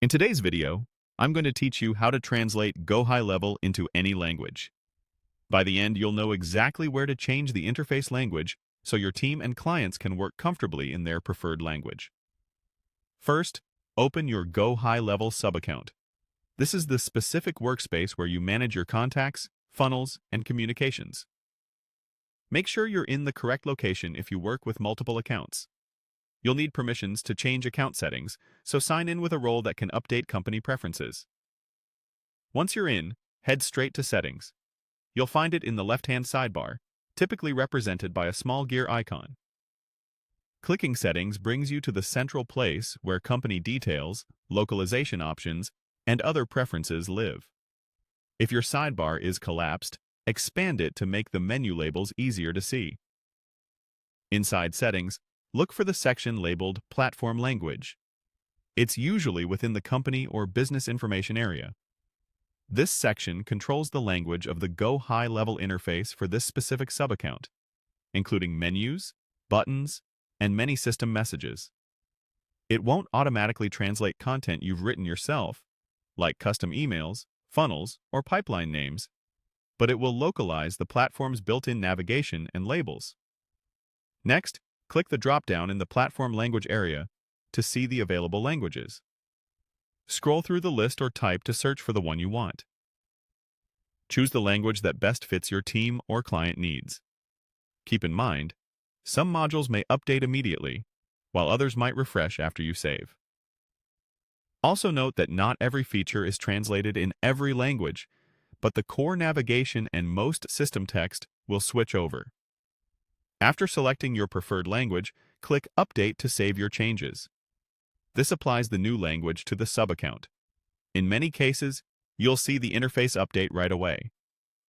In today's video, I'm going to teach you how to translate GoHighLevel into any language. By the end, you'll know exactly where to change the interface language so your team and clients can work comfortably in their preferred language. First, open your GoHighLevel subaccount. This is the specific workspace where you manage your contacts, funnels, and communications. Make sure you're in the correct location if you work with multiple accounts. You'll need permissions to change account settings, so sign in with a role that can update company preferences. Once you're in, head straight to Settings. You'll find it in the left-hand sidebar, typically represented by a small gear icon. Clicking Settings brings you to the central place where company details, localization options, and other preferences live. If your sidebar is collapsed, expand it to make the menu labels easier to see. Inside Settings, look for the section labeled Platform Language. It's usually within the company or business information area. This section controls the language of the GoHighLevel interface for this specific subaccount, including menus, buttons, and many system messages. It won't automatically translate content you've written yourself, like custom emails, funnels, or pipeline names, but it will localize the platform's built-in navigation and labels. Next, click the drop-down in the Platform Language area to see the available languages. Scroll through the list or type to search for the one you want. Choose the language that best fits your team or client needs. Keep in mind, some modules may update immediately, while others might refresh after you save. Also note that not every feature is translated in every language, but the core navigation and most system text will switch over. After selecting your preferred language, click Update to save your changes. This applies the new language to the subaccount. In many cases, you'll see the interface update right away.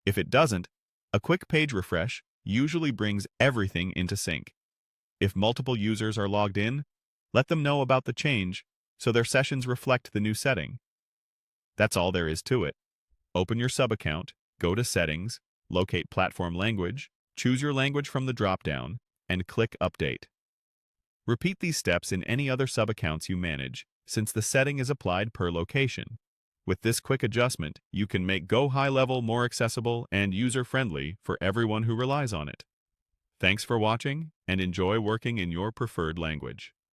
If it doesn't, a quick page refresh usually brings everything into sync. If multiple users are logged in, let them know about the change so their sessions reflect the new setting. That's all there is to it. Open your subaccount, go to Settings, locate Platform Language, choose your language from the drop-down, and click Update. Repeat these steps in any other subaccounts you manage, since the setting is applied per location. With this quick adjustment, you can make GoHighLevel more accessible and user-friendly for everyone who relies on it. Thanks for watching, and enjoy working in your preferred language.